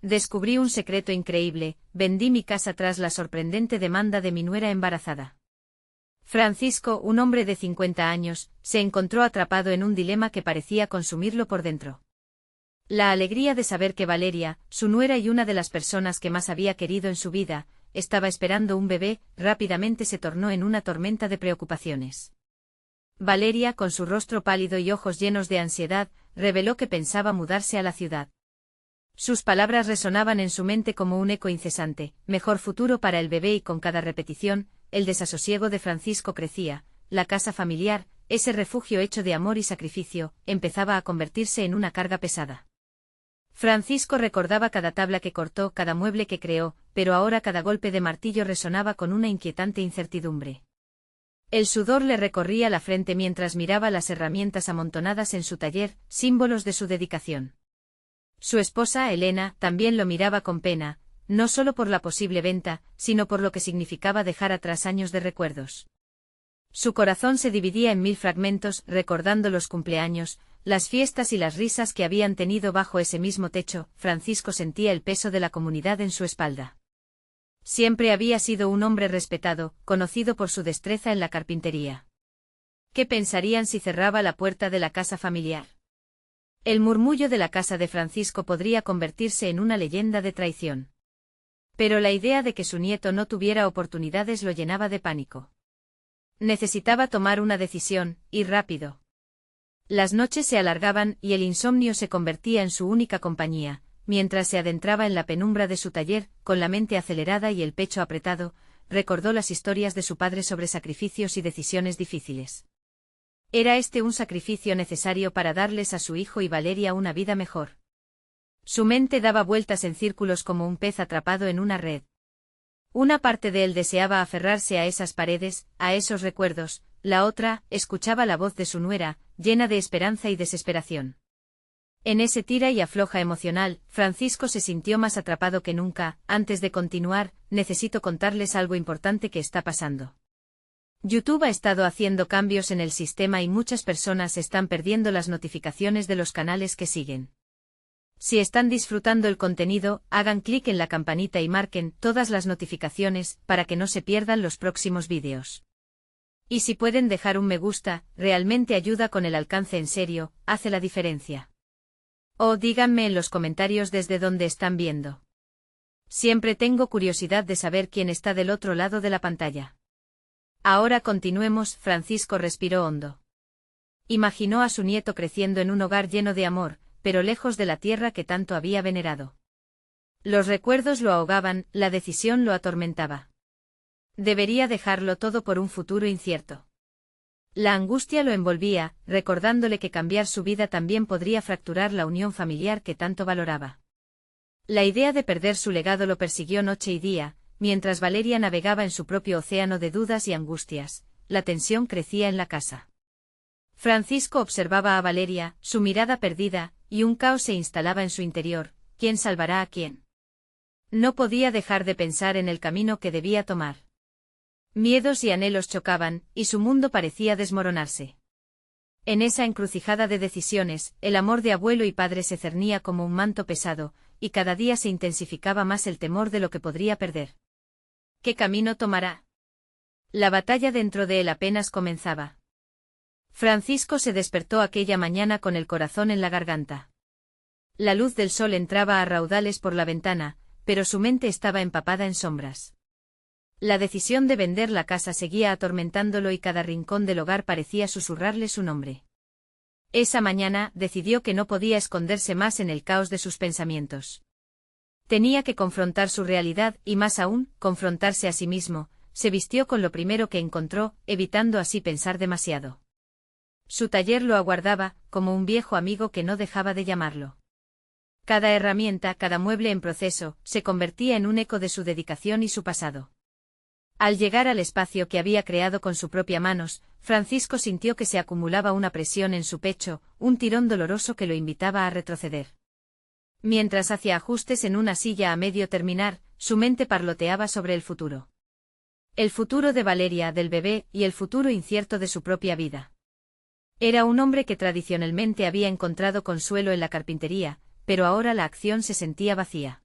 Descubrí un secreto increíble, vendí mi casa tras la sorprendente demanda de mi nuera embarazada. Francisco, un hombre de 50 años, se encontró atrapado en un dilema que parecía consumirlo por dentro. La alegría de saber que Valeria, su nuera y una de las personas que más había querido en su vida, estaba esperando un bebé, rápidamente se tornó en una tormenta de preocupaciones. Valeria, con su rostro pálido y ojos llenos de ansiedad, reveló que pensaba mudarse a la ciudad. Sus palabras resonaban en su mente como un eco incesante: mejor futuro para el bebé, y con cada repetición, el desasosiego de Francisco crecía. La casa familiar, ese refugio hecho de amor y sacrificio, empezaba a convertirse en una carga pesada. Francisco recordaba cada tabla que cortó, cada mueble que creó, pero ahora cada golpe de martillo resonaba con una inquietante incertidumbre. El sudor le recorría la frente mientras miraba las herramientas amontonadas en su taller, símbolos de su dedicación. Su esposa, Elena, también lo miraba con pena, no solo por la posible venta, sino por lo que significaba dejar atrás años de recuerdos. Su corazón se dividía en 1000 fragmentos, recordando los cumpleaños, las fiestas y las risas que habían tenido bajo ese mismo techo. Francisco sentía el peso de la comunidad en su espalda. Siempre había sido un hombre respetado, conocido por su destreza en la carpintería. ¿Qué pensarían si cerraba la puerta de la casa familiar? El murmullo de la casa de Francisco podría convertirse en una leyenda de traición. Pero la idea de que su nieto no tuviera oportunidades lo llenaba de pánico. Necesitaba tomar una decisión, y rápido. Las noches se alargaban y el insomnio se convertía en su única compañía. Mientras se adentraba en la penumbra de su taller, con la mente acelerada y el pecho apretado, recordó las historias de su padre sobre sacrificios y decisiones difíciles. ¿Era este un sacrificio necesario para darles a su hijo y Valeria una vida mejor? Su mente daba vueltas en círculos como un pez atrapado en una red. Una parte de él deseaba aferrarse a esas paredes, a esos recuerdos; la otra, escuchaba la voz de su nuera, llena de esperanza y desesperación. En ese tira y afloja emocional, Francisco se sintió más atrapado que nunca. Antes de continuar, necesito contarles algo importante que está pasando. YouTube ha estado haciendo cambios en el sistema y muchas personas están perdiendo las notificaciones de los canales que siguen. Si están disfrutando el contenido, hagan clic en la campanita y marquen todas las notificaciones para que no se pierdan los próximos vídeos. Y si pueden dejar un me gusta, realmente ayuda con el alcance, en serio, hace la diferencia. O díganme en los comentarios desde dónde están viendo. Siempre tengo curiosidad de saber quién está del otro lado de la pantalla. Ahora continuemos. Francisco respiró hondo. Imaginó a su nieto creciendo en un hogar lleno de amor, pero lejos de la tierra que tanto había venerado. Los recuerdos lo ahogaban, la decisión lo atormentaba. Debería dejarlo todo por un futuro incierto. La angustia lo envolvía, recordándole que cambiar su vida también podría fracturar la unión familiar que tanto valoraba. La idea de perder su legado lo persiguió noche y día, mientras Valeria navegaba en su propio océano de dudas y angustias. La tensión crecía en la casa. Francisco observaba a Valeria, su mirada perdida, y un caos se instalaba en su interior. ¿Quién salvará a quién? No podía dejar de pensar en el camino que debía tomar. Miedos y anhelos chocaban, y su mundo parecía desmoronarse. En esa encrucijada de decisiones, el amor de abuelo y padre se cernía como un manto pesado, y cada día se intensificaba más el temor de lo que podría perder. ¿Qué camino tomará? La batalla dentro de él apenas comenzaba. Francisco se despertó aquella mañana con el corazón en la garganta. La luz del sol entraba a raudales por la ventana, pero su mente estaba empapada en sombras. La decisión de vender la casa seguía atormentándolo y cada rincón del hogar parecía susurrarle su nombre. Esa mañana decidió que no podía esconderse más en el caos de sus pensamientos. Tenía que confrontar su realidad y, más aún, confrontarse a sí mismo. Se vistió con lo primero que encontró, evitando así pensar demasiado. Su taller lo aguardaba, como un viejo amigo que no dejaba de llamarlo. Cada herramienta, cada mueble en proceso, se convertía en un eco de su dedicación y su pasado. Al llegar al espacio que había creado con sus propias manos, Francisco sintió que se acumulaba una presión en su pecho, un tirón doloroso que lo invitaba a retroceder. Mientras hacía ajustes en una silla a medio terminar, su mente parloteaba sobre el futuro. El futuro de Valeria, del bebé, y el futuro incierto de su propia vida. Era un hombre que tradicionalmente había encontrado consuelo en la carpintería, pero ahora la acción se sentía vacía.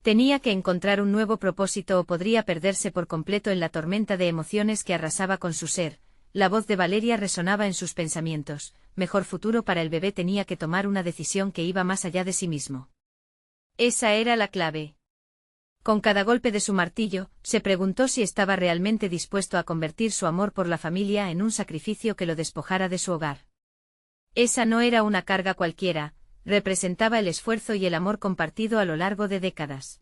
Tenía que encontrar un nuevo propósito o podría perderse por completo en la tormenta de emociones que arrasaba con su ser. La voz de Valeria resonaba en sus pensamientos. Mejor futuro para el bebé, tenía que tomar una decisión que iba más allá de sí mismo. Esa era la clave. Con cada golpe de su martillo, se preguntó si estaba realmente dispuesto a convertir su amor por la familia en un sacrificio que lo despojara de su hogar. Esa no era una carga cualquiera, representaba el esfuerzo y el amor compartido a lo largo de décadas.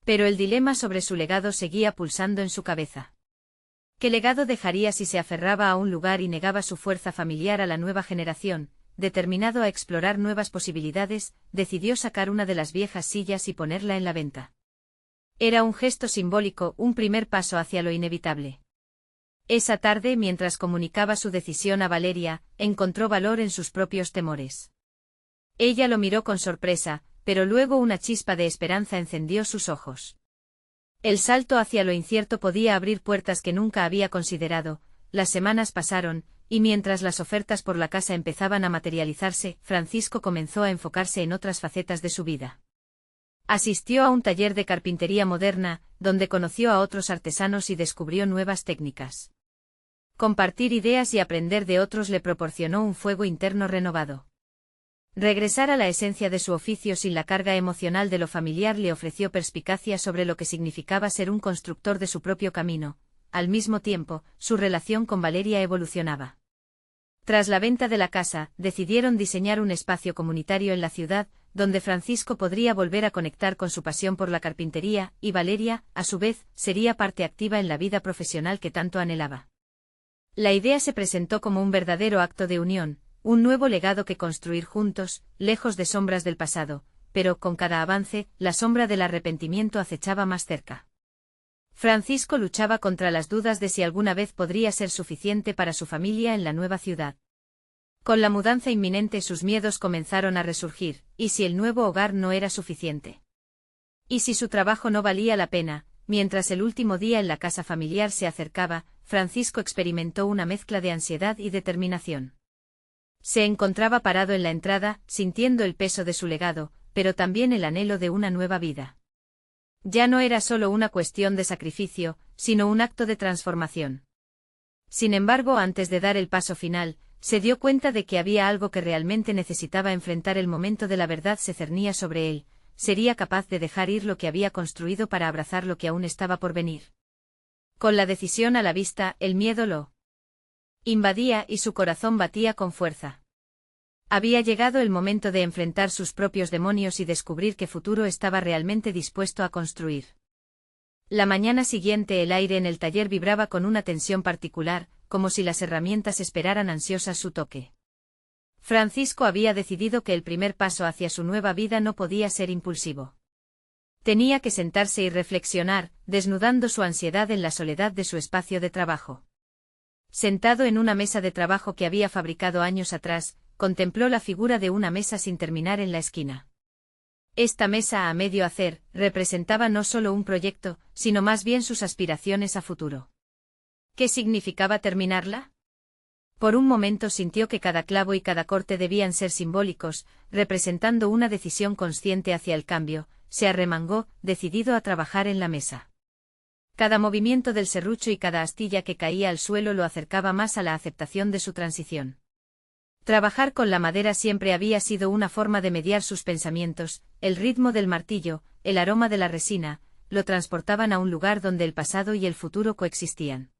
Pero el dilema sobre su legado seguía pulsando en su cabeza. ¿Qué legado dejaría si se aferraba a un lugar y negaba su fuerza familiar a la nueva generación? Determinado a explorar nuevas posibilidades, decidió sacar una de las viejas sillas y ponerla en la venta. Era un gesto simbólico, un primer paso hacia lo inevitable. Esa tarde, mientras comunicaba su decisión a Valeria, encontró valor en sus propios temores. Ella lo miró con sorpresa, pero luego una chispa de esperanza encendió sus ojos. El salto hacia lo incierto podía abrir puertas que nunca había considerado. Las semanas pasaron, y mientras las ofertas por la casa empezaban a materializarse, Francisco comenzó a enfocarse en otras facetas de su vida. Asistió a un taller de carpintería moderna, donde conoció a otros artesanos y descubrió nuevas técnicas. Compartir ideas y aprender de otros le proporcionó un fuego interno renovado. Regresar a la esencia de su oficio sin la carga emocional de lo familiar le ofreció perspicacia sobre lo que significaba ser un constructor de su propio camino. Al mismo tiempo, su relación con Valeria evolucionaba. Tras la venta de la casa, decidieron diseñar un espacio comunitario en la ciudad, donde Francisco podría volver a conectar con su pasión por la carpintería, y Valeria, a su vez, sería parte activa en la vida profesional que tanto anhelaba. La idea se presentó como un verdadero acto de unión, un nuevo legado que construir juntos, lejos de sombras del pasado, pero con cada avance, la sombra del arrepentimiento acechaba más cerca. Francisco luchaba contra las dudas de si alguna vez podría ser suficiente para su familia en la nueva ciudad. Con la mudanza inminente sus miedos comenzaron a resurgir, ¿y si el nuevo hogar no era suficiente? ¿Y si su trabajo no valía la pena? Mientras el último día en la casa familiar se acercaba, Francisco experimentó una mezcla de ansiedad y determinación. Se encontraba parado en la entrada, sintiendo el peso de su legado, pero también el anhelo de una nueva vida. Ya no era solo una cuestión de sacrificio, sino un acto de transformación. Sin embargo, antes de dar el paso final, se dio cuenta de que había algo que realmente necesitaba enfrentar. El momento de la verdad se cernía sobre él. ¿Sería capaz de dejar ir lo que había construido para abrazar lo que aún estaba por venir? Con la decisión a la vista, el miedo lo invadía y su corazón batía con fuerza. Había llegado el momento de enfrentar sus propios demonios y descubrir qué futuro estaba realmente dispuesto a construir. La mañana siguiente el aire en el taller vibraba con una tensión particular, como si las herramientas esperaran ansiosas su toque. Francisco había decidido que el primer paso hacia su nueva vida no podía ser impulsivo. Tenía que sentarse y reflexionar, desnudando su ansiedad en la soledad de su espacio de trabajo. Sentado en una mesa de trabajo que había fabricado años atrás, contempló la figura de una mesa sin terminar en la esquina. Esta mesa a medio hacer, representaba no solo un proyecto, sino más bien sus aspiraciones a futuro. ¿Qué significaba terminarla? Por un momento sintió que cada clavo y cada corte debían ser simbólicos, representando una decisión consciente hacia el cambio. Se arremangó, decidido a trabajar en la mesa. Cada movimiento del serrucho y cada astilla que caía al suelo lo acercaba más a la aceptación de su transición. Trabajar con la madera siempre había sido una forma de mediar sus pensamientos. El ritmo del martillo, el aroma de la resina, lo transportaban a un lugar donde el pasado y el futuro coexistían.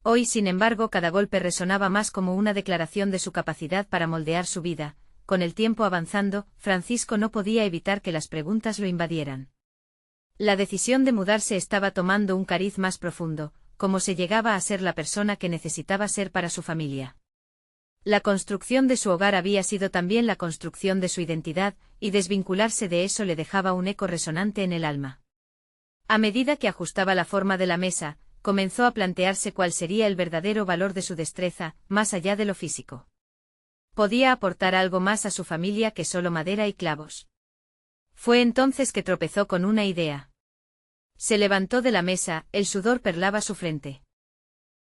Hoy, sin embargo, cada golpe resonaba más como una declaración de su capacidad para moldear su vida. Con el tiempo avanzando, Francisco no podía evitar que las preguntas lo invadieran. La decisión de mudarse estaba tomando un cariz más profundo, como se llegaba a ser la persona que necesitaba ser para su familia. La construcción de su hogar había sido también la construcción de su identidad, y desvincularse de eso le dejaba un eco resonante en el alma. A medida que ajustaba la forma de la mesa, comenzó a plantearse cuál sería el verdadero valor de su destreza, más allá de lo físico. Podía aportar algo más a su familia que solo madera y clavos. Fue entonces que tropezó con una idea. Se levantó de la mesa, el sudor perlaba su frente.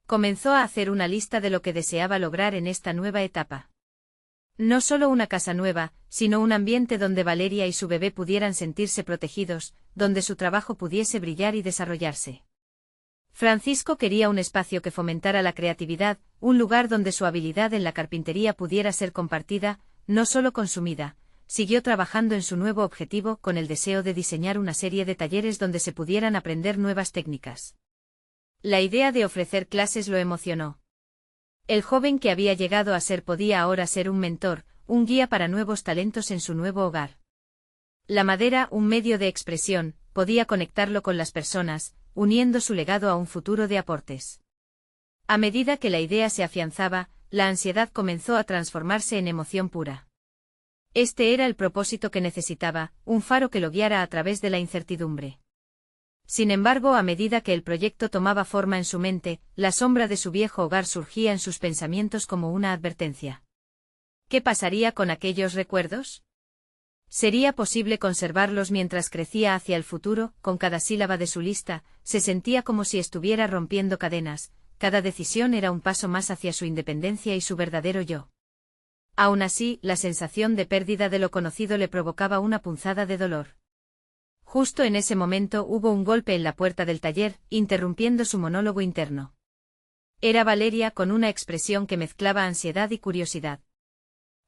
Comenzó a hacer una lista de lo que deseaba lograr en esta nueva etapa. No solo una casa nueva, sino un ambiente donde Valeria y su bebé pudieran sentirse protegidos, donde su trabajo pudiese brillar y desarrollarse. Francisco quería un espacio que fomentara la creatividad, un lugar donde su habilidad en la carpintería pudiera ser compartida, no solo consumida. Siguió trabajando en su nuevo objetivo con el deseo de diseñar una serie de talleres donde se pudieran aprender nuevas técnicas. La idea de ofrecer clases lo emocionó. El joven que había llegado a ser podía ahora ser un mentor, un guía para nuevos talentos en su nuevo hogar. La madera, un medio de expresión, podía conectarlo con las personas, uniendo su legado a un futuro de aportes. A medida que la idea se afianzaba, la ansiedad comenzó a transformarse en emoción pura. Este era el propósito que necesitaba, un faro que lo guiara a través de la incertidumbre. Sin embargo, a medida que el proyecto tomaba forma en su mente, la sombra de su viejo hogar surgía en sus pensamientos como una advertencia. ¿Qué pasaría con aquellos recuerdos? ¿Sería posible conservarlos mientras crecía hacia el futuro? Con cada sílaba de su lista, se sentía como si estuviera rompiendo cadenas, cada decisión era un paso más hacia su independencia y su verdadero yo. Aún así, la sensación de pérdida de lo conocido le provocaba una punzada de dolor. Justo en ese momento hubo un golpe en la puerta del taller, interrumpiendo su monólogo interno. Era Valeria con una expresión que mezclaba ansiedad y curiosidad.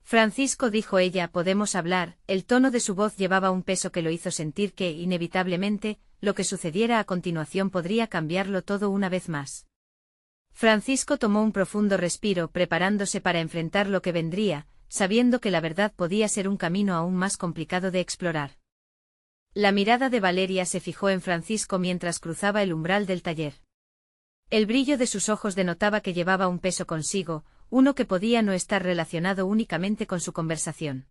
Francisco, dijo ella, ¿podemos hablar? El tono de su voz llevaba un peso que lo hizo sentir que, inevitablemente, lo que sucediera a continuación podría cambiarlo todo una vez más. Francisco tomó un profundo respiro, preparándose para enfrentar lo que vendría, sabiendo que la verdad podía ser un camino aún más complicado de explorar. La mirada de Valeria se fijó en Francisco mientras cruzaba el umbral del taller. El brillo de sus ojos denotaba que llevaba un peso consigo, uno que podía no estar relacionado únicamente con su conversación.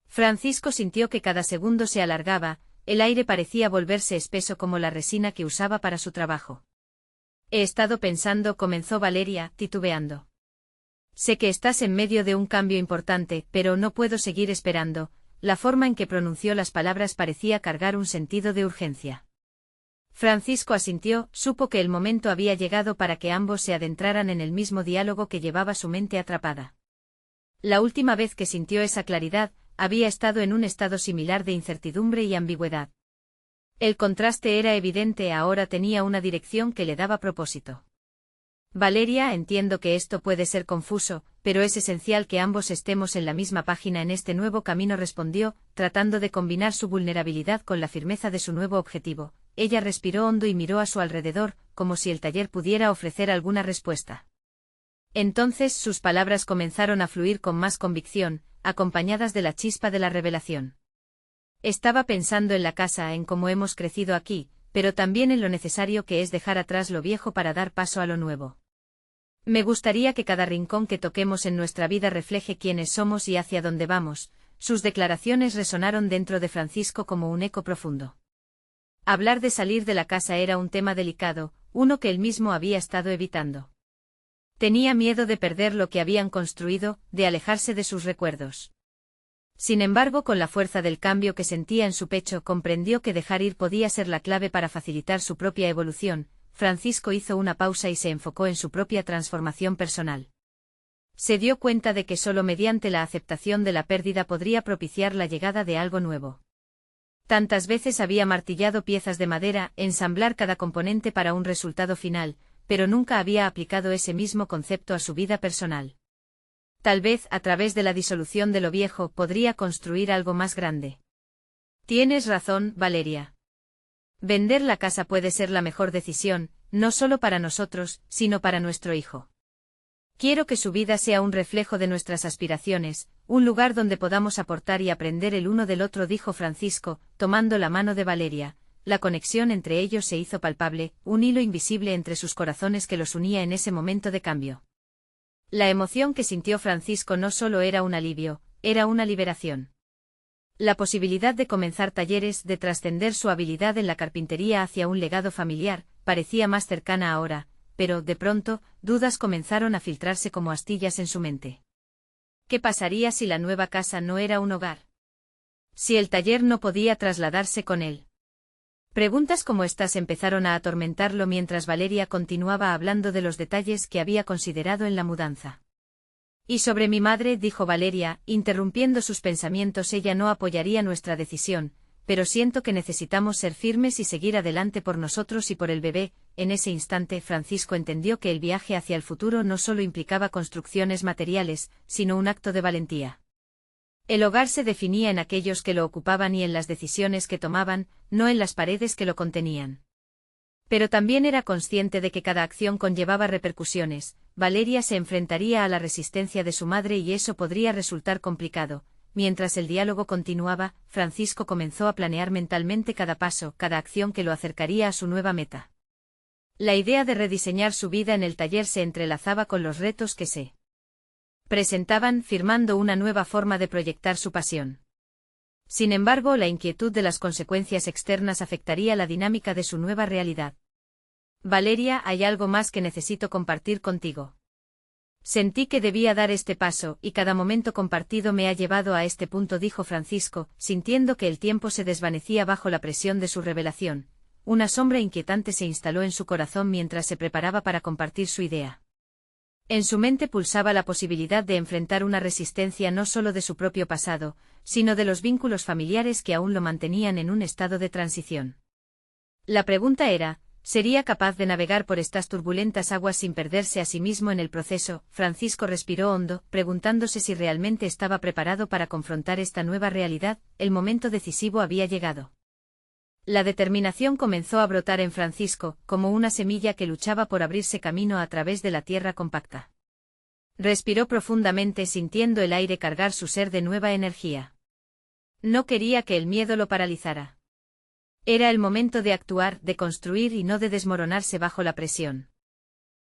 Francisco sintió que cada segundo se alargaba, el aire parecía volverse espeso como la resina que usaba para su trabajo. He estado pensando, comenzó Valeria, titubeando. Sé que estás en medio de un cambio importante, pero no puedo seguir esperando. La forma en que pronunció las palabras parecía cargar un sentido de urgencia. Francisco asintió, supo que el momento había llegado para que ambos se adentraran en el mismo diálogo que llevaba su mente atrapada. La última vez que sintió esa claridad, había estado en un estado similar de incertidumbre y ambigüedad. El contraste era evidente, ahora tenía una dirección que le daba propósito. Valeria, entiendo que esto puede ser confuso, pero es esencial que ambos estemos en la misma página en este nuevo camino, respondió, tratando de combinar su vulnerabilidad con la firmeza de su nuevo objetivo. Ella respiró hondo y miró a su alrededor, como si el taller pudiera ofrecer alguna respuesta. Entonces sus palabras comenzaron a fluir con más convicción, acompañadas de la chispa de la revelación. Estaba pensando en la casa, en cómo hemos crecido aquí, pero también en lo necesario que es dejar atrás lo viejo para dar paso a lo nuevo. Me gustaría que cada rincón que toquemos en nuestra vida refleje quiénes somos y hacia dónde vamos. Sus declaraciones resonaron dentro de Francisco como un eco profundo. Hablar de salir de la casa era un tema delicado, uno que él mismo había estado evitando. Tenía miedo de perder lo que habían construido, de alejarse de sus recuerdos. Sin embargo, con la fuerza del cambio que sentía en su pecho, comprendió que dejar ir podía ser la clave para facilitar su propia evolución. Francisco hizo una pausa y se enfocó en su propia transformación personal. Se dio cuenta de que solo mediante la aceptación de la pérdida podría propiciar la llegada de algo nuevo. Tantas veces había martillado piezas de madera, ensamblar cada componente para un resultado final, pero nunca había aplicado ese mismo concepto a su vida personal. Tal vez, a través de la disolución de lo viejo, podría construir algo más grande. Tienes razón, Valeria. Vender la casa puede ser la mejor decisión, no solo para nosotros, sino para nuestro hijo. Quiero que su vida sea un reflejo de nuestras aspiraciones, un lugar donde podamos aportar y aprender el uno del otro, dijo Francisco, tomando la mano de Valeria. La conexión entre ellos se hizo palpable, un hilo invisible entre sus corazones que los unía en ese momento de cambio. La emoción que sintió Francisco no solo era un alivio, era una liberación. La posibilidad de comenzar talleres, de trascender su habilidad en la carpintería hacia un legado familiar, parecía más cercana ahora, pero, de pronto, dudas comenzaron a filtrarse como astillas en su mente. ¿Qué pasaría si la nueva casa no era un hogar? Si el taller no podía trasladarse con él. Preguntas como estas empezaron a atormentarlo mientras Valeria continuaba hablando de los detalles que había considerado en la mudanza. Y sobre mi madre, dijo Valeria, interrumpiendo sus pensamientos, ella no apoyaría nuestra decisión, pero siento que necesitamos ser firmes y seguir adelante por nosotros y por el bebé. En ese instante Francisco entendió que el viaje hacia el futuro no solo implicaba construcciones materiales, sino un acto de valentía. El hogar se definía en aquellos que lo ocupaban y en las decisiones que tomaban, no en las paredes que lo contenían. Pero también era consciente de que cada acción conllevaba repercusiones. Valeria se enfrentaría a la resistencia de su madre y eso podría resultar complicado. Mientras el diálogo continuaba, Francisco comenzó a planear mentalmente cada paso, cada acción que lo acercaría a su nueva meta. La idea de rediseñar su vida en el taller se entrelazaba con los retos que se presentaban, firmando una nueva forma de proyectar su pasión. Sin embargo, la inquietud de las consecuencias externas afectaría la dinámica de su nueva realidad. Valeria, hay algo más que necesito compartir contigo. Sentí que debía dar este paso, y cada momento compartido me ha llevado a este punto, dijo Francisco, sintiendo que el tiempo se desvanecía bajo la presión de su revelación. Una sombra inquietante se instaló en su corazón mientras se preparaba para compartir su idea. En su mente pulsaba la posibilidad de enfrentar una resistencia no solo de su propio pasado, sino de los vínculos familiares que aún lo mantenían en un estado de transición. La pregunta era, ¿sería capaz de navegar por estas turbulentas aguas sin perderse a sí mismo en el proceso? Francisco respiró hondo, preguntándose si realmente estaba preparado para confrontar esta nueva realidad. El momento decisivo había llegado. La determinación comenzó a brotar en Francisco, como una semilla que luchaba por abrirse camino a través de la tierra compacta. Respiró profundamente, sintiendo el aire cargar su ser de nueva energía. No quería que el miedo lo paralizara. Era el momento de actuar, de construir y no de desmoronarse bajo la presión.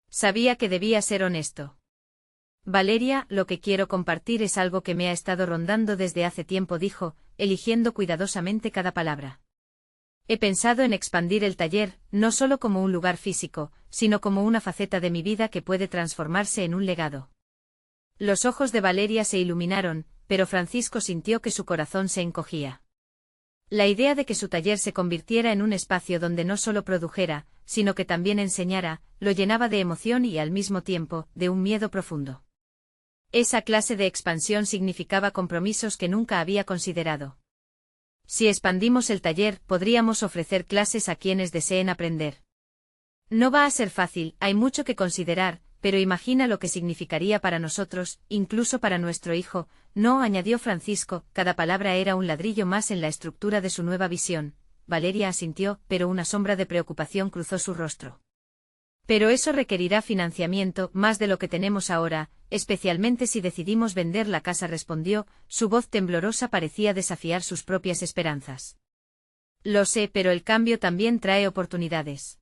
Sabía que debía ser honesto. Valeria, lo que quiero compartir es algo que me ha estado rondando desde hace tiempo, dijo, eligiendo cuidadosamente cada palabra. He pensado en expandir el taller, no solo como un lugar físico, sino como una faceta de mi vida que puede transformarse en un legado. Los ojos de Valeria se iluminaron, pero Francisco sintió que su corazón se encogía. La idea de que su taller se convirtiera en un espacio donde no solo produjera, sino que también enseñara, lo llenaba de emoción y al mismo tiempo, de un miedo profundo. Esa clase de expansión significaba compromisos que nunca había considerado. Si expandimos el taller, podríamos ofrecer clases a quienes deseen aprender. No va a ser fácil, hay mucho que considerar, pero imagina lo que significaría para nosotros, incluso para nuestro hijo, no, añadió Francisco, cada palabra era un ladrillo más en la estructura de su nueva visión. Valeria asintió, pero una sombra de preocupación cruzó su rostro. Pero eso requerirá financiamiento, más de lo que tenemos ahora, especialmente si decidimos vender la casa, respondió, su voz temblorosa parecía desafiar sus propias esperanzas. Lo sé, pero el cambio también trae oportunidades.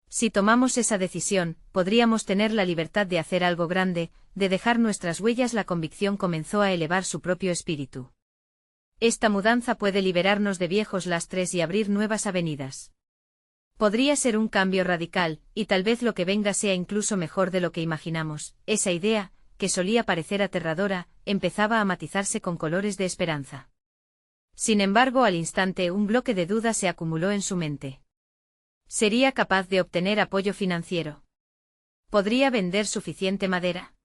Si tomamos esa decisión, podríamos tener la libertad de hacer algo grande, de dejar nuestras huellas. La convicción comenzó a elevar su propio espíritu. Esta mudanza puede liberarnos de viejos lastres y abrir nuevas avenidas. Podría ser un cambio radical, y tal vez lo que venga sea incluso mejor de lo que imaginamos. Esa idea, que solía parecer aterradora, empezaba a matizarse con colores de esperanza. Sin embargo, al instante un bloque de duda se acumuló en su mente. ¿Sería capaz de obtener apoyo financiero? ¿Podría vender suficiente madera?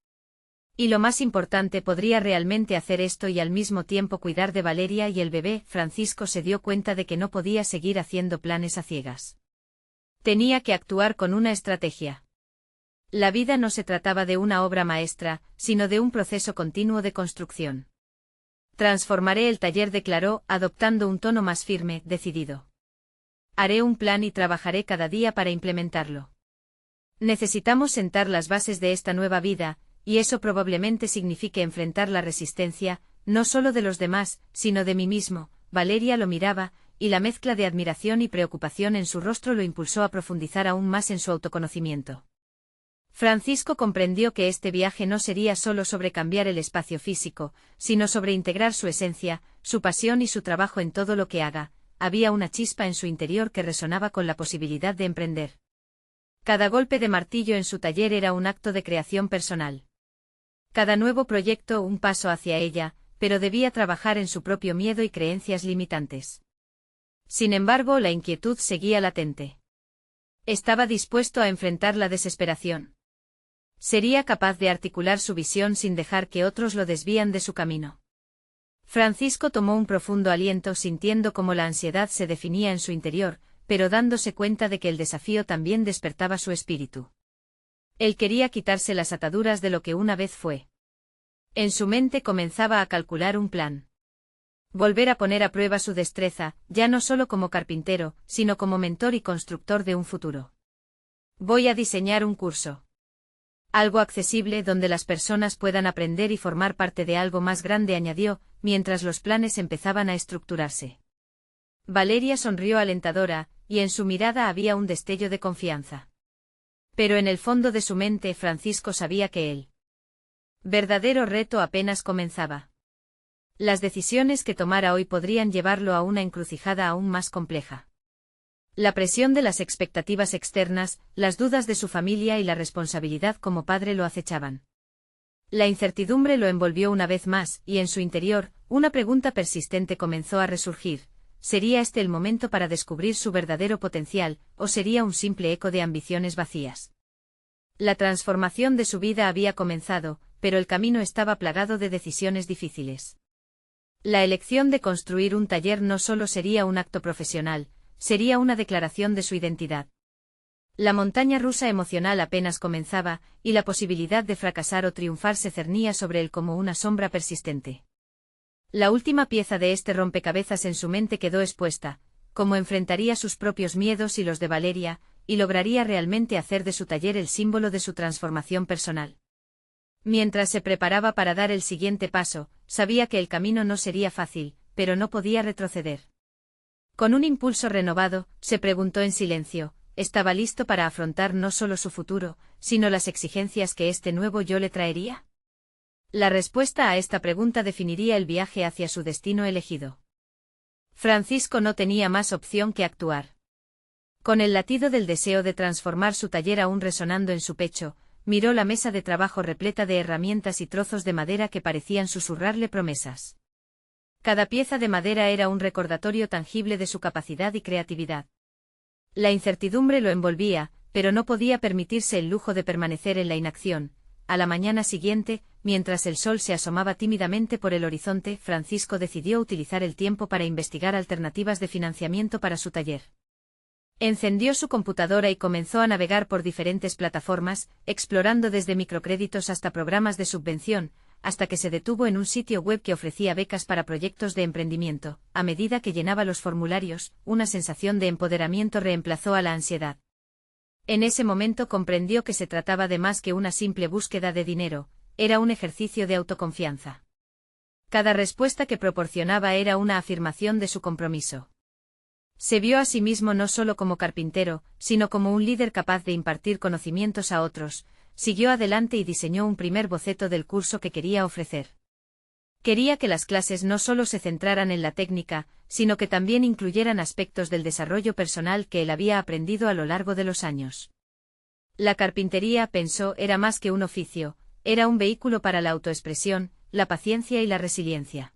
Y lo más importante, ¿podría realmente hacer esto y al mismo tiempo cuidar de Valeria y el bebé? Francisco se dio cuenta de que no podía seguir haciendo planes a ciegas. Tenía que actuar con una estrategia. La vida no se trataba de una obra maestra, sino de un proceso continuo de construcción. Transformaré el taller, declaró, adoptando un tono más firme, decidido. Haré un plan y trabajaré cada día para implementarlo. Necesitamos sentar las bases de esta nueva vida, y eso probablemente signifique enfrentar la resistencia, no solo de los demás, sino de mí mismo. Valeria lo miraba, y la mezcla de admiración y preocupación en su rostro lo impulsó a profundizar aún más en su autoconocimiento. Francisco comprendió que este viaje no sería solo sobre cambiar el espacio físico, sino sobre integrar su esencia, su pasión y su trabajo en todo lo que haga. Había una chispa en su interior que resonaba con la posibilidad de emprender. Cada golpe de martillo en su taller era un acto de creación personal. Cada nuevo proyecto un paso hacia ella, pero debía trabajar en su propio miedo y creencias limitantes. Sin embargo, la inquietud seguía latente. Estaba dispuesto a enfrentar la desesperación. Sería capaz de articular su visión sin dejar que otros lo desvían de su camino. Francisco tomó un profundo aliento sintiendo cómo la ansiedad se definía en su interior, pero dándose cuenta de que el desafío también despertaba su espíritu. Él quería quitarse las ataduras de lo que una vez fue. En su mente comenzaba a calcular un plan. Volver a poner a prueba su destreza, ya no solo como carpintero, sino como mentor y constructor de un futuro. Voy a diseñar un curso. Algo accesible donde las personas puedan aprender y formar parte de algo más grande, añadió, mientras los planes empezaban a estructurarse. Valeria sonrió alentadora, y en su mirada había un destello de confianza. Pero en el fondo de su mente Francisco sabía que el verdadero reto apenas comenzaba. Las decisiones que tomara hoy podrían llevarlo a una encrucijada aún más compleja. La presión de las expectativas externas, las dudas de su familia y la responsabilidad como padre lo acechaban. La incertidumbre lo envolvió una vez más, y en su interior, una pregunta persistente comenzó a resurgir: ¿sería este el momento para descubrir su verdadero potencial, o sería un simple eco de ambiciones vacías? La transformación de su vida había comenzado, pero el camino estaba plagado de decisiones difíciles. La elección de construir un taller no solo sería un acto profesional, sería una declaración de su identidad. La montaña rusa emocional apenas comenzaba, y la posibilidad de fracasar o triunfar se cernía sobre él como una sombra persistente. La última pieza de este rompecabezas en su mente quedó expuesta: cómo enfrentaría sus propios miedos y los de Valeria, y lograría realmente hacer de su taller el símbolo de su transformación personal. Mientras se preparaba para dar el siguiente paso, sabía que el camino no sería fácil, pero no podía retroceder. Con un impulso renovado, se preguntó en silencio: ¿estaba listo para afrontar no solo su futuro, sino las exigencias que este nuevo yo le traería? La respuesta a esta pregunta definiría el viaje hacia su destino elegido. Francisco no tenía más opción que actuar. Con el latido del deseo de transformar su taller aún resonando en su pecho, miró la mesa de trabajo repleta de herramientas y trozos de madera que parecían susurrarle promesas. Cada pieza de madera era un recordatorio tangible de su capacidad y creatividad. La incertidumbre lo envolvía, pero no podía permitirse el lujo de permanecer en la inacción. A la mañana siguiente, mientras el sol se asomaba tímidamente por el horizonte, Francisco decidió utilizar el tiempo para investigar alternativas de financiamiento para su taller. Encendió su computadora y comenzó a navegar por diferentes plataformas, explorando desde microcréditos hasta programas de subvención, hasta que se detuvo en un sitio web que ofrecía becas para proyectos de emprendimiento. A medida que llenaba los formularios, una sensación de empoderamiento reemplazó a la ansiedad. En ese momento comprendió que se trataba de más que una simple búsqueda de dinero, era un ejercicio de autoconfianza. Cada respuesta que proporcionaba era una afirmación de su compromiso. Se vio a sí mismo no solo como carpintero, sino como un líder capaz de impartir conocimientos a otros. Siguió adelante y diseñó un primer boceto del curso que quería ofrecer. Quería que las clases no solo se centraran en la técnica, sino que también incluyeran aspectos del desarrollo personal que él había aprendido a lo largo de los años. La carpintería, pensó, era más que un oficio, era un vehículo para la autoexpresión, la paciencia y la resiliencia.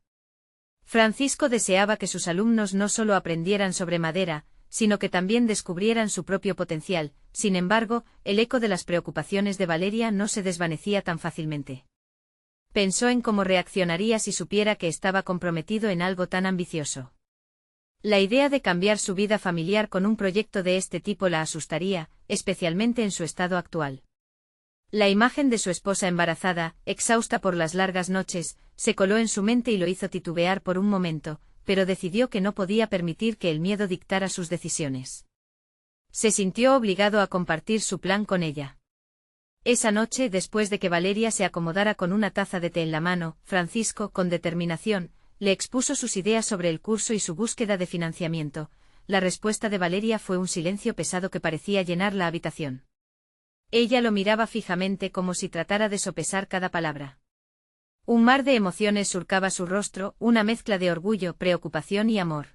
Francisco deseaba que sus alumnos no solo aprendieran sobre madera, sino que también descubrieran su propio potencial. Sin embargo, el eco de las preocupaciones de Valeria no se desvanecía tan fácilmente. Pensó en cómo reaccionaría si supiera que estaba comprometido en algo tan ambicioso. La idea de cambiar su vida familiar con un proyecto de este tipo la asustaría, especialmente en su estado actual. La imagen de su esposa embarazada, exhausta por las largas noches, se coló en su mente y lo hizo titubear por un momento, pero decidió que no podía permitir que el miedo dictara sus decisiones. Se sintió obligado a compartir su plan con ella. Esa noche, después de que Valeria se acomodara con una taza de té en la mano, Francisco, con determinación, le expuso sus ideas sobre el curso y su búsqueda de financiamiento. La respuesta de Valeria fue un silencio pesado que parecía llenar la habitación. Ella lo miraba fijamente como si tratara de sopesar cada palabra. Un mar de emociones surcaba su rostro, una mezcla de orgullo, preocupación y amor.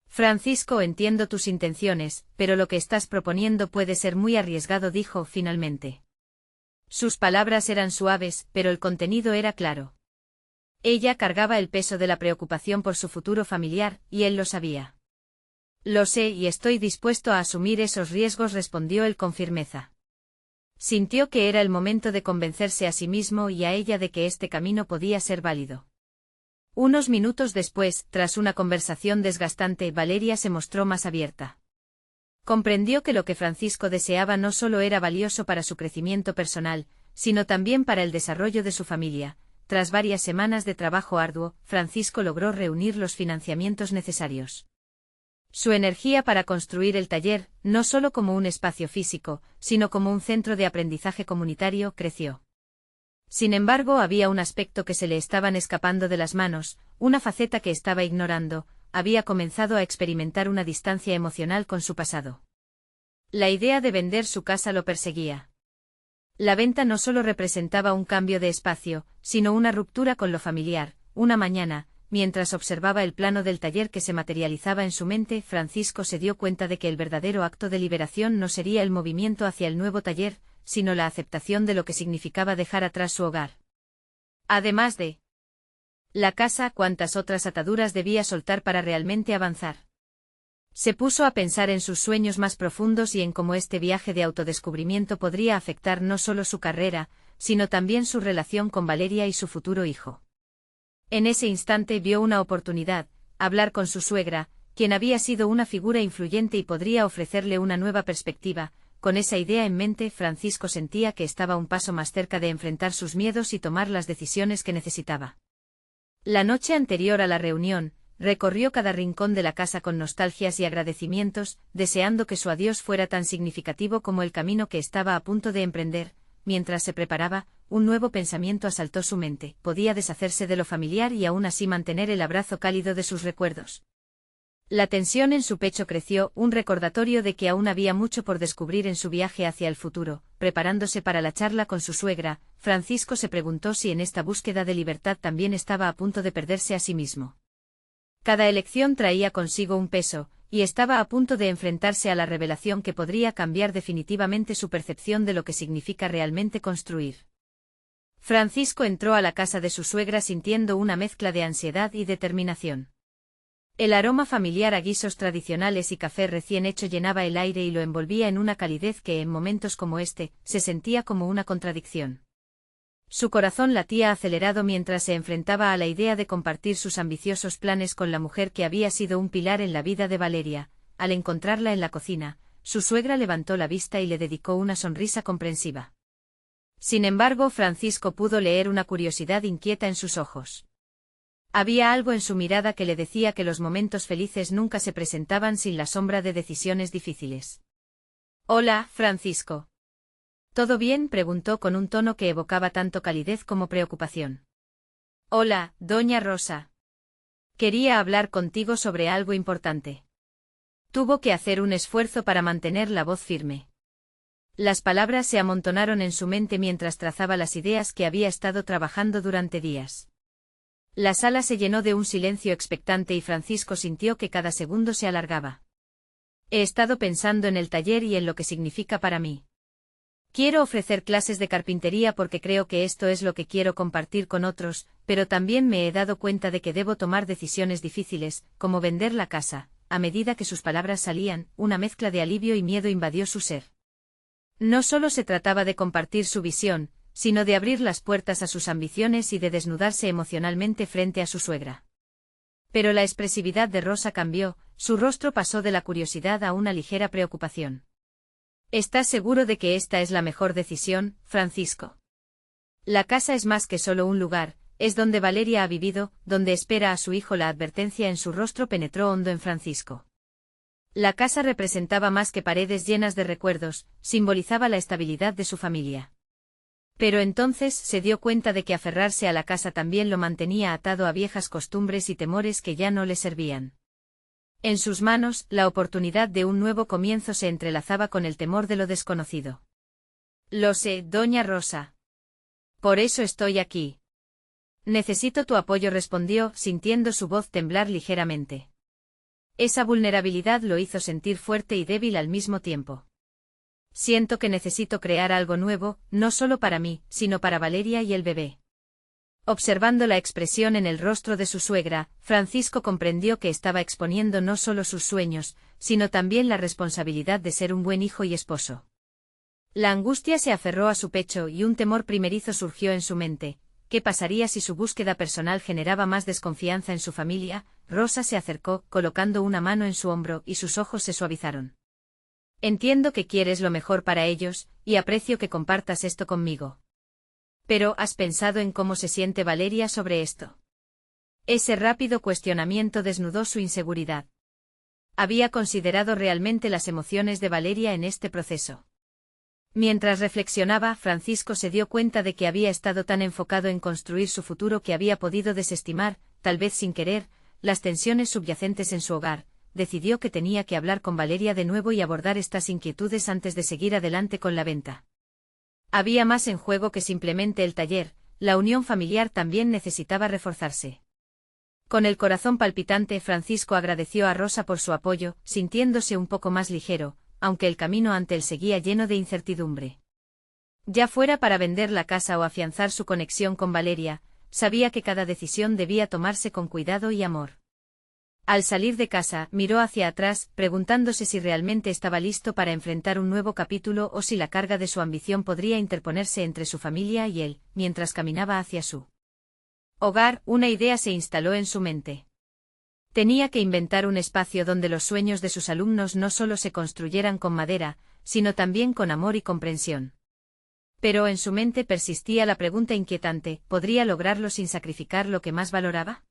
Francisco, entiendo tus intenciones, pero lo que estás proponiendo puede ser muy arriesgado, dijo finalmente. Sus palabras eran suaves, pero el contenido era claro. Ella cargaba el peso de la preocupación por su futuro familiar, y él lo sabía. Lo sé y estoy dispuesto a asumir esos riesgos, respondió él con firmeza. Sintió que era el momento de convencerse a sí mismo y a ella de que este camino podía ser válido. Unos minutos después, tras una conversación desgastante, Valeria se mostró más abierta. Comprendió que lo que Francisco deseaba no solo era valioso para su crecimiento personal, sino también para el desarrollo de su familia. Tras varias semanas de trabajo arduo, Francisco logró reunir los financiamientos necesarios. Su energía para construir el taller, no solo como un espacio físico, sino como un centro de aprendizaje comunitario, creció. Sin embargo, había un aspecto que se le estaban escapando de las manos, una faceta que estaba ignorando. Había comenzado a experimentar una distancia emocional con su pasado. La idea de vender su casa lo perseguía. La venta no solo representaba un cambio de espacio, sino una ruptura con lo familiar. Una mañana, mientras observaba el plano del taller que se materializaba en su mente, Francisco se dio cuenta de que el verdadero acto de liberación no sería el movimiento hacia el nuevo taller, sino la aceptación de lo que significaba dejar atrás su hogar. Además de la casa, ¿cuántas otras ataduras debía soltar para realmente avanzar? Se puso a pensar en sus sueños más profundos y en cómo este viaje de autodescubrimiento podría afectar no solo su carrera, sino también su relación con Valeria y su futuro hijo. En ese instante vio una oportunidad: hablar con su suegra, quien había sido una figura influyente y podría ofrecerle una nueva perspectiva. Con esa idea en mente, Francisco sentía que estaba un paso más cerca de enfrentar sus miedos y tomar las decisiones que necesitaba. La noche anterior a la reunión, recorrió cada rincón de la casa con nostalgias y agradecimientos, deseando que su adiós fuera tan significativo como el camino que estaba a punto de emprender. Mientras se preparaba, un nuevo pensamiento asaltó su mente: podía deshacerse de lo familiar y aún así mantener el abrazo cálido de sus recuerdos. La tensión en su pecho creció, un recordatorio de que aún había mucho por descubrir en su viaje hacia el futuro. Preparándose para la charla con su suegra, Francisco se preguntó si en esta búsqueda de libertad también estaba a punto de perderse a sí mismo. Cada elección traía consigo un peso, y estaba a punto de enfrentarse a la revelación que podría cambiar definitivamente su percepción de lo que significa realmente construir. Francisco entró a la casa de su suegra sintiendo una mezcla de ansiedad y determinación. El aroma familiar a guisos tradicionales y café recién hecho llenaba el aire y lo envolvía en una calidez que en momentos como este, se sentía como una contradicción. Su corazón latía acelerado mientras se enfrentaba a la idea de compartir sus ambiciosos planes con la mujer que había sido un pilar en la vida de Valeria. Al encontrarla en la cocina, su suegra levantó la vista y le dedicó una sonrisa comprensiva. Sin embargo, Francisco pudo leer una curiosidad inquieta en sus ojos. Había algo en su mirada que le decía que los momentos felices nunca se presentaban sin la sombra de decisiones difíciles. «Hola, Francisco». «¿Todo bien?», preguntó con un tono que evocaba tanto calidez como preocupación. «Hola, doña Rosa. Quería hablar contigo sobre algo importante». Tuvo que hacer un esfuerzo para mantener la voz firme. Las palabras se amontonaron en su mente mientras trazaba las ideas que había estado trabajando durante días. La sala se llenó de un silencio expectante y Francisco sintió que cada segundo se alargaba. «He estado pensando en el taller y en lo que significa para mí. Quiero ofrecer clases de carpintería porque creo que esto es lo que quiero compartir con otros, pero también me he dado cuenta de que debo tomar decisiones difíciles, como vender la casa». A medida que sus palabras salían, una mezcla de alivio y miedo invadió su ser. No solo se trataba de compartir su visión, sino de abrir las puertas a sus ambiciones y de desnudarse emocionalmente frente a su suegra. Pero la expresividad de Rosa cambió, su rostro pasó de la curiosidad a una ligera preocupación. «¿Estás seguro de que esta es la mejor decisión, Francisco? La casa es más que solo un lugar, es donde Valeria ha vivido, donde espera a su hijo». La advertencia en su rostro penetró hondo en Francisco. La casa representaba más que paredes llenas de recuerdos, simbolizaba la estabilidad de su familia. Pero entonces se dio cuenta de que aferrarse a la casa también lo mantenía atado a viejas costumbres y temores que ya no le servían. En sus manos, la oportunidad de un nuevo comienzo se entrelazaba con el temor de lo desconocido. «Lo sé, doña Rosa. Por eso estoy aquí. Necesito tu apoyo», respondió, sintiendo su voz temblar ligeramente. Esa vulnerabilidad lo hizo sentir fuerte y débil al mismo tiempo. «Siento que necesito crear algo nuevo, no solo para mí, sino para Valeria y el bebé». Observando la expresión en el rostro de su suegra, Francisco comprendió que estaba exponiendo no solo sus sueños, sino también la responsabilidad de ser un buen hijo y esposo. La angustia se aferró a su pecho y un temor primerizo surgió en su mente. ¿Qué pasaría si su búsqueda personal generaba más desconfianza en su familia? Rosa se acercó, colocando una mano en su hombro, y sus ojos se suavizaron. Entiendo que quieres lo mejor para ellos, y aprecio que compartas esto conmigo. Pero, ¿has pensado en cómo se siente Valeria sobre esto? Ese rápido cuestionamiento desnudó su inseguridad. ¿Había considerado realmente las emociones de Valeria en este proceso? Mientras reflexionaba, Francisco se dio cuenta de que había estado tan enfocado en construir su futuro que había podido desestimar, tal vez sin querer, las tensiones subyacentes en su hogar. Decidió que tenía que hablar con Valeria de nuevo y abordar estas inquietudes antes de seguir adelante con la venta. Había más en juego que simplemente el taller, la unión familiar también necesitaba reforzarse. Con el corazón palpitante, Francisco agradeció a Rosa por su apoyo, sintiéndose un poco más ligero, aunque el camino ante él seguía lleno de incertidumbre. Ya fuera para vender la casa o afianzar su conexión con Valeria, sabía que cada decisión debía tomarse con cuidado y amor. Al salir de casa, miró hacia atrás, preguntándose si realmente estaba listo para enfrentar un nuevo capítulo o si la carga de su ambición podría interponerse entre su familia y él. Mientras caminaba hacia su hogar, una idea se instaló en su mente. Tenía que inventar un espacio donde los sueños de sus alumnos no solo se construyeran con madera, sino también con amor y comprensión. Pero en su mente persistía la pregunta inquietante: ¿podría lograrlo sin sacrificar lo que más valoraba?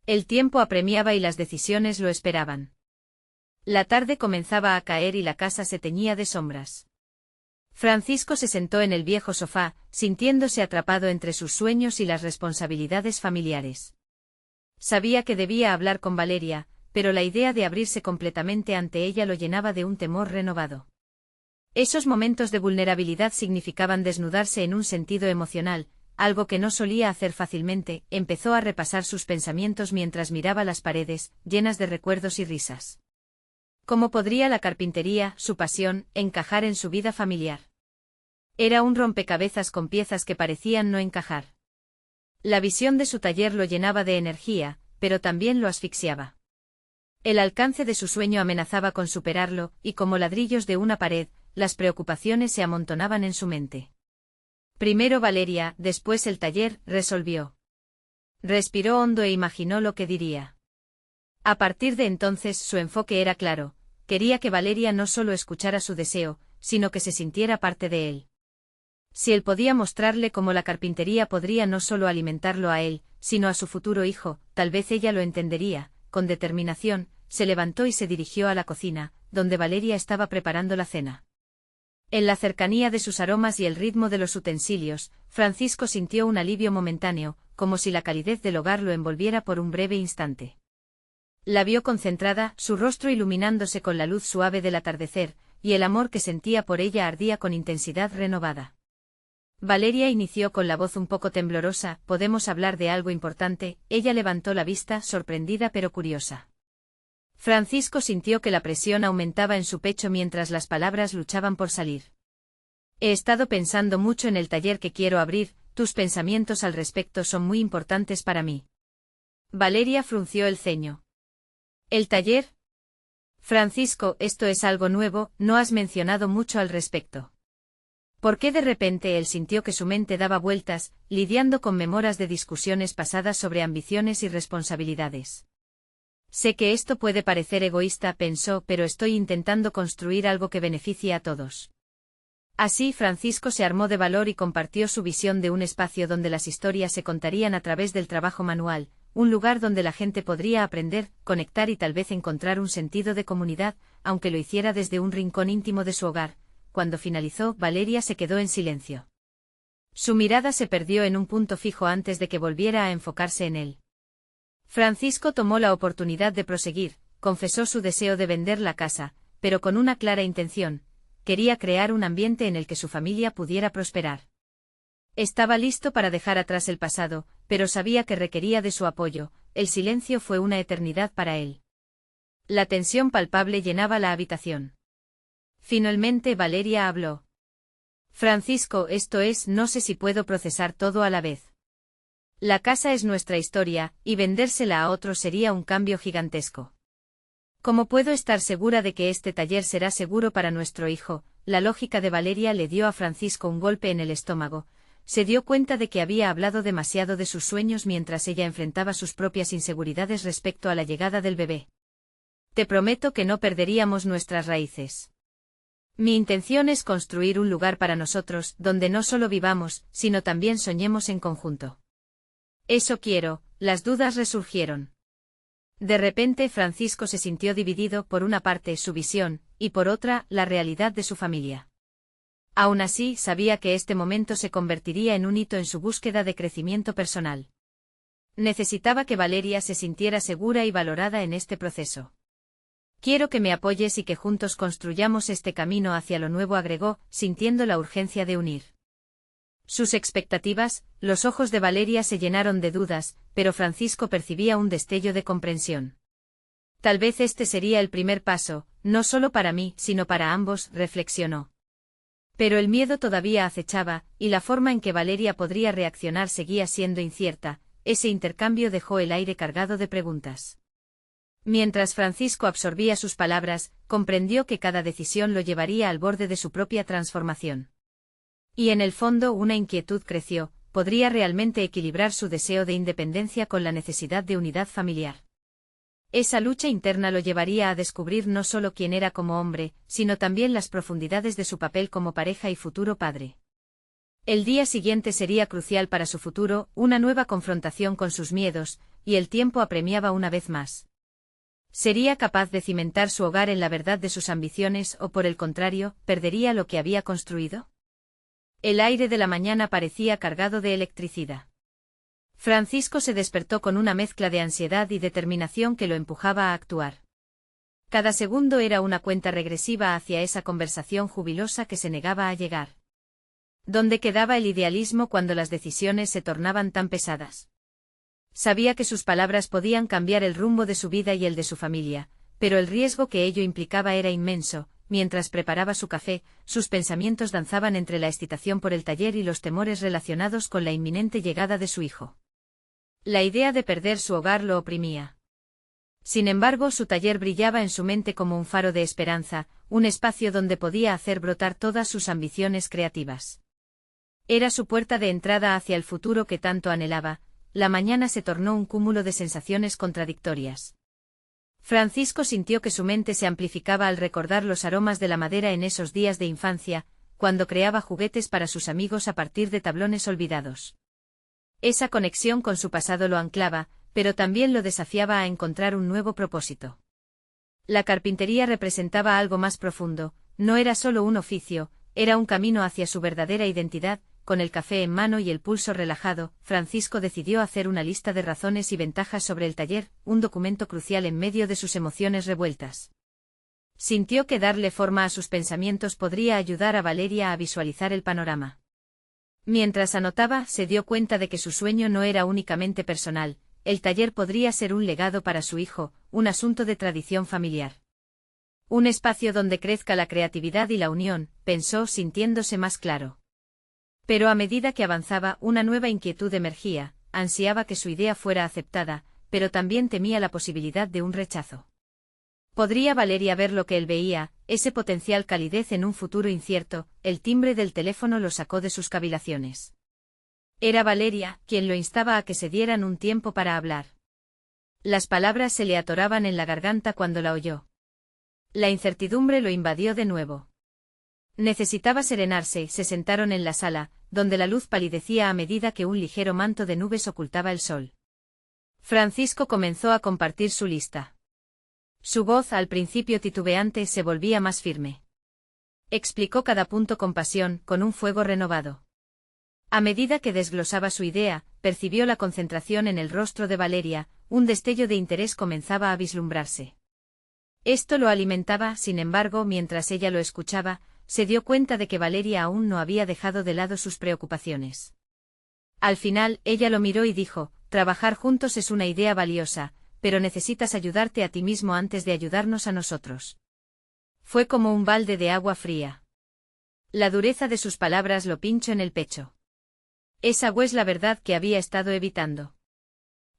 El tiempo apremiaba y las decisiones lo esperaban. La tarde comenzaba a caer y la casa se teñía de sombras. Francisco se sentó en el viejo sofá, sintiéndose atrapado entre sus sueños y las responsabilidades familiares. Sabía que debía hablar con Valeria, pero la idea de abrirse completamente ante ella lo llenaba de un temor renovado. Esos momentos de vulnerabilidad significaban desnudarse en un sentido emocional, algo que no solía hacer fácilmente. Empezó a repasar sus pensamientos mientras miraba las paredes, llenas de recuerdos y risas. ¿Cómo podría la carpintería, su pasión, encajar en su vida familiar? Era un rompecabezas con piezas que parecían no encajar. La visión de su taller lo llenaba de energía, pero también lo asfixiaba. El alcance de su sueño amenazaba con superarlo, y como ladrillos de una pared, las preocupaciones se amontonaban en su mente. Primero Valeria, después el taller, resolvió. Respiró hondo e imaginó lo que diría. A partir de entonces su enfoque era claro: quería que Valeria no solo escuchara su deseo, sino que se sintiera parte de él. Si él podía mostrarle cómo la carpintería podría no solo alimentarlo a él, sino a su futuro hijo, tal vez ella lo entendería. Con determinación, se levantó y se dirigió a la cocina, donde Valeria estaba preparando la cena. En la cercanía de sus aromas y el ritmo de los utensilios, Francisco sintió un alivio momentáneo, como si la calidez del hogar lo envolviera por un breve instante. La vio concentrada, su rostro iluminándose con la luz suave del atardecer, y el amor que sentía por ella ardía con intensidad renovada. Valeria inició con la voz un poco temblorosa: ¿podemos hablar de algo importante? Ella levantó la vista, sorprendida pero curiosa. Francisco sintió que la presión aumentaba en su pecho mientras las palabras luchaban por salir. He estado pensando mucho en el taller que quiero abrir, tus pensamientos al respecto son muy importantes para mí. Valeria frunció el ceño. ¿El taller? Francisco, esto es algo nuevo, no has mencionado mucho al respecto. ¿Por qué de repente él sintió que su mente daba vueltas, lidiando con memoras de discusiones pasadas sobre ambiciones y responsabilidades? Sé que esto puede parecer egoísta, pensó, pero estoy intentando construir algo que beneficie a todos. Así Francisco se armó de valor y compartió su visión de un espacio donde las historias se contarían a través del trabajo manual, un lugar donde la gente podría aprender, conectar y tal vez encontrar un sentido de comunidad, aunque lo hiciera desde un rincón íntimo de su hogar. Cuando finalizó, Valeria se quedó en silencio. Su mirada se perdió en un punto fijo antes de que volviera a enfocarse en él. Francisco tomó la oportunidad de proseguir, confesó su deseo de vender la casa, pero con una clara intención: quería crear un ambiente en el que su familia pudiera prosperar. Estaba listo para dejar atrás el pasado, pero sabía que requería de su apoyo. El silencio fue una eternidad para él. La tensión palpable llenaba la habitación. Finalmente Valeria habló. Francisco, no sé si puedo procesar todo a la vez. La casa es nuestra historia, y vendérsela a otro sería un cambio gigantesco. ¿Cómo puedo estar segura de que este taller será seguro para nuestro hijo? la lógica de Valeria le dio a Francisco un golpe en el estómago. Se dio cuenta de que había hablado demasiado de sus sueños mientras ella enfrentaba sus propias inseguridades respecto a la llegada del bebé. Te prometo que no perderíamos nuestras raíces. Mi intención es construir un lugar para nosotros, donde no solo vivamos, sino también soñemos en conjunto. Eso quiero. Las dudas resurgieron. De repente Francisco se sintió dividido, por una parte su visión, y por otra, la realidad de su familia. Aún así, sabía que este momento se convertiría en un hito en su búsqueda de crecimiento personal. Necesitaba que Valeria se sintiera segura y valorada en este proceso. Quiero que me apoyes y que juntos construyamos este camino hacia lo nuevo, agregó, sintiendo la urgencia de unir sus expectativas. Los ojos de Valeria se llenaron de dudas, pero Francisco percibía un destello de comprensión. Tal vez este sería el primer paso, no solo para mí, sino para ambos, reflexionó. Pero el miedo todavía acechaba, y la forma en que Valeria podría reaccionar seguía siendo incierta. Ese intercambio dejó el aire cargado de preguntas. Mientras Francisco absorbía sus palabras, comprendió que cada decisión lo llevaría al borde de su propia transformación. Y en el fondo una inquietud creció: ¿podría realmente equilibrar su deseo de independencia con la necesidad de unidad familiar? Esa lucha interna lo llevaría a descubrir no solo quién era como hombre, sino también las profundidades de su papel como pareja y futuro padre. El día siguiente sería crucial para su futuro, una nueva confrontación con sus miedos, y el tiempo apremiaba una vez más. ¿Sería capaz de cimentar su hogar en la verdad de sus ambiciones o, por el contrario, perdería lo que había construido? El aire de la mañana parecía cargado de electricidad. Francisco se despertó con una mezcla de ansiedad y determinación que lo empujaba a actuar. Cada segundo era una cuenta regresiva hacia esa conversación jubilosa que se negaba a llegar. ¿Dónde quedaba el idealismo cuando las decisiones se tornaban tan pesadas? Sabía que sus palabras podían cambiar el rumbo de su vida y el de su familia, pero el riesgo que ello implicaba era inmenso. Mientras preparaba su café, sus pensamientos danzaban entre la excitación por el taller y los temores relacionados con la inminente llegada de su hijo. La idea de perder su hogar lo oprimía. Sin embargo, su taller brillaba en su mente como un faro de esperanza, un espacio donde podía hacer brotar todas sus ambiciones creativas. Era su puerta de entrada hacia el futuro que tanto anhelaba. La mañana se tornó un cúmulo de sensaciones contradictorias. Francisco sintió que su mente se amplificaba al recordar los aromas de la madera en esos días de infancia, cuando creaba juguetes para sus amigos a partir de tablones olvidados. Esa conexión con su pasado lo anclaba, pero también lo desafiaba a encontrar un nuevo propósito. La carpintería representaba algo más profundo, no era solo un oficio, era un camino hacia su verdadera identidad. Con el café en mano y el pulso relajado, Francisco decidió hacer una lista de razones y ventajas sobre el taller, un documento crucial en medio de sus emociones revueltas. Sintió que darle forma a sus pensamientos podría ayudar a Valeria a visualizar el panorama. Mientras anotaba, se dio cuenta de que su sueño no era únicamente personal. El taller podría ser un legado para su hijo, un asunto de tradición familiar. Un espacio donde crezca la creatividad y la unión, pensó, sintiéndose más claro. Pero a medida que avanzaba, una nueva inquietud emergía. Ansiaba que su idea fuera aceptada, pero también temía la posibilidad de un rechazo. ¿Podría Valeria ver lo que él veía, ese potencial calidez en un futuro incierto? El timbre del teléfono lo sacó de sus cavilaciones. Era Valeria, quien lo instaba a que se dieran un tiempo para hablar. Las palabras se le atoraban en la garganta cuando la oyó. La incertidumbre lo invadió de nuevo. Necesitaba serenarse. Se sentaron en la sala, donde la luz palidecía a medida que un ligero manto de nubes ocultaba el sol. Francisco comenzó a compartir su lista. Su voz, al principio titubeante, se volvía más firme. Explicó cada punto con pasión, con un fuego renovado. A medida que desglosaba su idea, percibió la concentración en el rostro de Valeria, un destello de interés comenzaba a vislumbrarse. Esto lo alimentaba. Sin embargo, mientras ella lo escuchaba, se dio cuenta de que Valeria aún no había dejado de lado sus preocupaciones. Al final, ella lo miró y dijo: trabajar juntos es una idea valiosa, pero necesitas ayudarte a ti mismo antes de ayudarnos a nosotros. Fue como un balde de agua fría. La dureza de sus palabras lo pinchó en el pecho. Esa es la verdad que había estado evitando.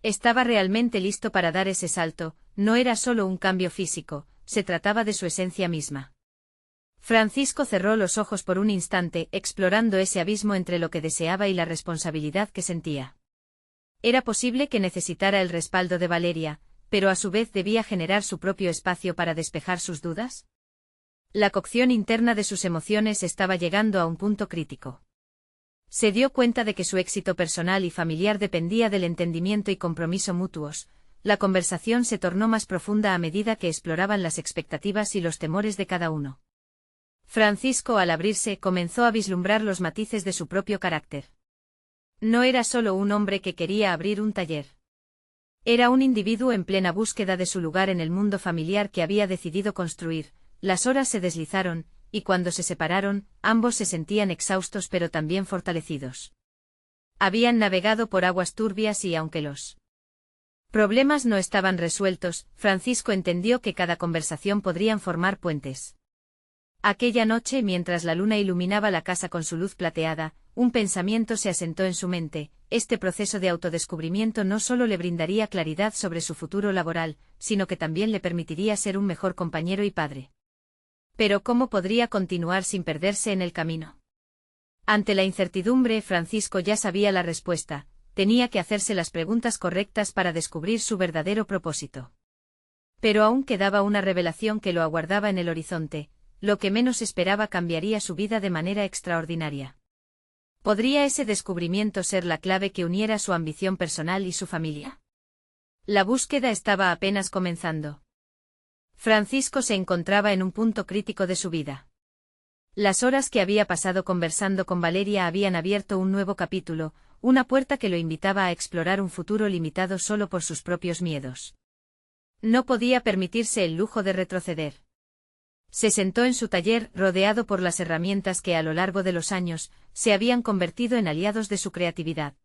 Estaba realmente listo para dar ese salto. No era solo un cambio físico, se trataba de su esencia misma. Francisco cerró los ojos por un instante, explorando ese abismo entre lo que deseaba y la responsabilidad que sentía. Era posible que necesitara el respaldo de Valeria, pero a su vez debía generar su propio espacio para despejar sus dudas. La cocción interna de sus emociones estaba llegando a un punto crítico. Se dio cuenta de que su éxito personal y familiar dependía del entendimiento y compromiso mutuos. La conversación se tornó más profunda a medida que exploraban las expectativas y los temores de cada uno. Francisco, al abrirse, comenzó a vislumbrar los matices de su propio carácter. No era solo un hombre que quería abrir un taller. Era un individuo en plena búsqueda de su lugar en el mundo familiar que había decidido construir. Las horas se deslizaron, y cuando se separaron, ambos se sentían exhaustos pero también fortalecidos. Habían navegado por aguas turbias y aunque los problemas no estaban resueltos, Francisco entendió que cada conversación podrían formar puentes. Aquella noche, mientras la luna iluminaba la casa con su luz plateada, un pensamiento se asentó en su mente. Este proceso de autodescubrimiento no solo le brindaría claridad sobre su futuro laboral, sino que también le permitiría ser un mejor compañero y padre. Pero ¿cómo podría continuar sin perderse en el camino? Ante la incertidumbre, Francisco ya sabía la respuesta. Tenía que hacerse las preguntas correctas para descubrir su verdadero propósito. Pero aún quedaba una revelación que lo aguardaba en el horizonte. Lo que menos esperaba cambiaría su vida de manera extraordinaria. ¿Podría ese descubrimiento ser la clave que uniera su ambición personal y su familia? La búsqueda estaba apenas comenzando. Francisco se encontraba en un punto crítico de su vida. Las horas que había pasado conversando con Valeria habían abierto un nuevo capítulo, una puerta que lo invitaba a explorar un futuro limitado solo por sus propios miedos. No podía permitirse el lujo de retroceder. Se sentó en su taller, rodeado por las herramientas que a lo largo de los años se habían convertido en aliados de su creatividad.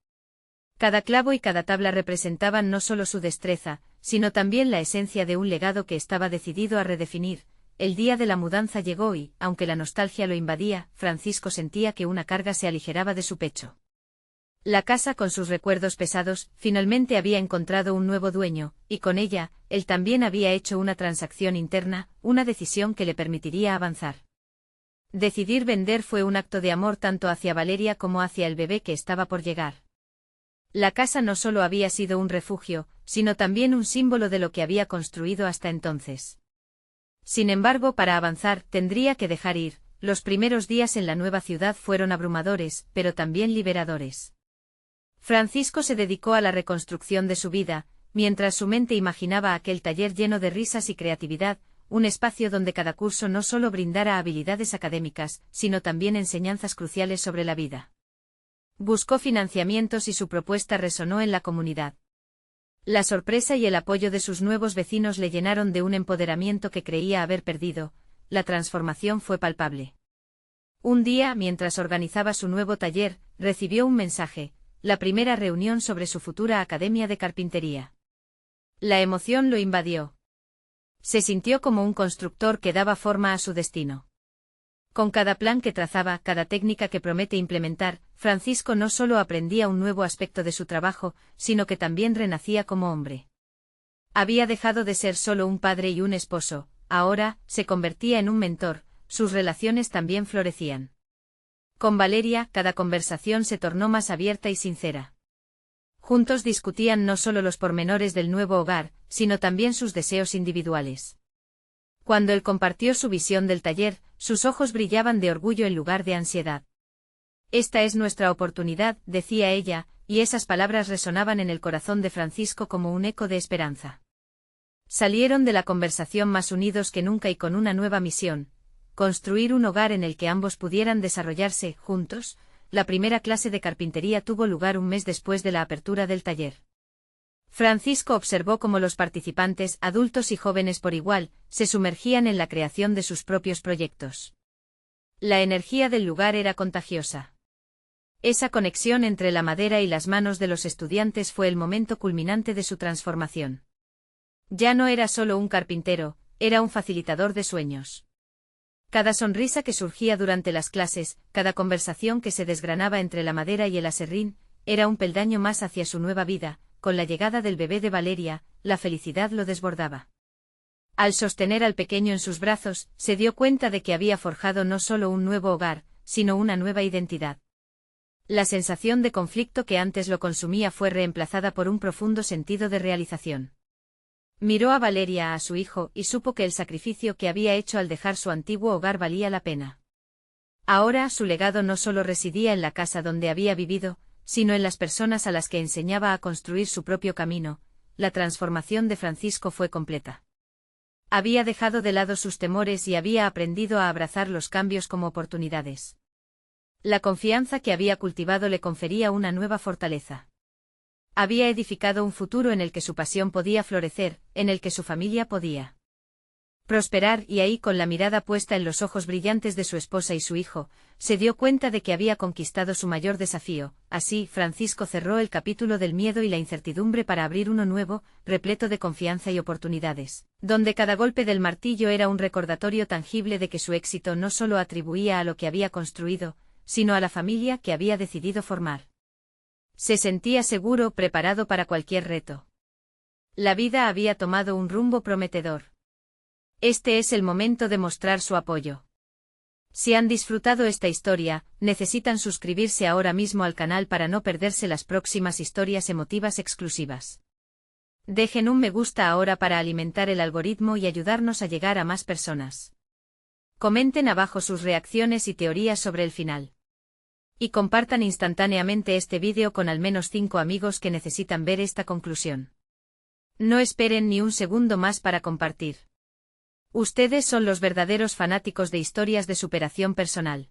Cada clavo y cada tabla representaban no solo su destreza, sino también la esencia de un legado que estaba decidido a redefinir. El día de la mudanza llegó y, aunque la nostalgia lo invadía, Francisco sentía que una carga se aligeraba de su pecho. La casa, con sus recuerdos pesados, finalmente había encontrado un nuevo dueño, y con ella, él también había hecho una transacción interna, una decisión que le permitiría avanzar. Decidir vender fue un acto de amor tanto hacia Valeria como hacia el bebé que estaba por llegar. La casa no solo había sido un refugio, sino también un símbolo de lo que había construido hasta entonces. Sin embargo, para avanzar, tendría que dejar ir. Los primeros días en la nueva ciudad fueron abrumadores, pero también liberadores. Francisco se dedicó a la reconstrucción de su vida, mientras su mente imaginaba aquel taller lleno de risas y creatividad, un espacio donde cada curso no solo brindara habilidades académicas, sino también enseñanzas cruciales sobre la vida. Buscó financiamientos y su propuesta resonó en la comunidad. La sorpresa y el apoyo de sus nuevos vecinos le llenaron de un empoderamiento que creía haber perdido. La transformación fue palpable. Un día, mientras organizaba su nuevo taller, recibió un mensaje, la primera reunión sobre su futura academia de carpintería. La emoción lo invadió. Se sintió como un constructor que daba forma a su destino. Con cada plan que trazaba, cada técnica que promete implementar, Francisco no solo aprendía un nuevo aspecto de su trabajo, sino que también renacía como hombre. Había dejado de ser solo un padre y un esposo, ahora se convertía en un mentor, sus relaciones también florecían. Con Valeria, cada conversación se tornó más abierta y sincera. Juntos discutían no solo los pormenores del nuevo hogar, sino también sus deseos individuales. Cuando él compartió su visión del taller, sus ojos brillaban de orgullo en lugar de ansiedad. Esta es nuestra oportunidad, decía ella, y esas palabras resonaban en el corazón de Francisco como un eco de esperanza. Salieron de la conversación más unidos que nunca y con una nueva misión: construir un hogar en el que ambos pudieran desarrollarse juntos. La primera clase de carpintería tuvo lugar un mes después de la apertura del taller. Francisco observó cómo los participantes, adultos y jóvenes por igual, se sumergían en la creación de sus propios proyectos. La energía del lugar era contagiosa. Esa conexión entre la madera y las manos de los estudiantes fue el momento culminante de su transformación. Ya no era solo un carpintero, era un facilitador de sueños. Cada sonrisa que surgía durante las clases, cada conversación que se desgranaba entre la madera y el aserrín, era un peldaño más hacia su nueva vida. Con la llegada del bebé de Valeria, la felicidad lo desbordaba. Al sostener al pequeño en sus brazos, se dio cuenta de que había forjado no solo un nuevo hogar, sino una nueva identidad. La sensación de conflicto que antes lo consumía fue reemplazada por un profundo sentido de realización. Miró a Valeria, a su hijo, y supo que el sacrificio que había hecho al dejar su antiguo hogar valía la pena. Ahora su legado no solo residía en la casa donde había vivido, sino en las personas a las que enseñaba a construir su propio camino. La transformación de Francisco fue completa. Había dejado de lado sus temores y había aprendido a abrazar los cambios como oportunidades. La confianza que había cultivado le confería una nueva fortaleza. Había edificado un futuro en el que su pasión podía florecer, en el que su familia podía prosperar, y ahí, con la mirada puesta en los ojos brillantes de su esposa y su hijo, se dio cuenta de que había conquistado su mayor desafío. Así, Francisco cerró el capítulo del miedo y la incertidumbre para abrir uno nuevo, repleto de confianza y oportunidades, donde cada golpe del martillo era un recordatorio tangible de que su éxito no solo atribuía a lo que había construido, sino a la familia que había decidido formar. Se sentía seguro, preparado para cualquier reto. La vida había tomado un rumbo prometedor. Este es el momento de mostrar su apoyo. Si han disfrutado esta historia, necesitan suscribirse ahora mismo al canal para no perderse las próximas historias emotivas exclusivas. Dejen un me gusta ahora para alimentar el algoritmo y ayudarnos a llegar a más personas. Comenten abajo sus reacciones y teorías sobre el final. Y compartan instantáneamente este vídeo con al menos 5 amigos que necesitan ver esta conclusión. No esperen ni un segundo más para compartir. Ustedes son los verdaderos fanáticos de historias de superación personal.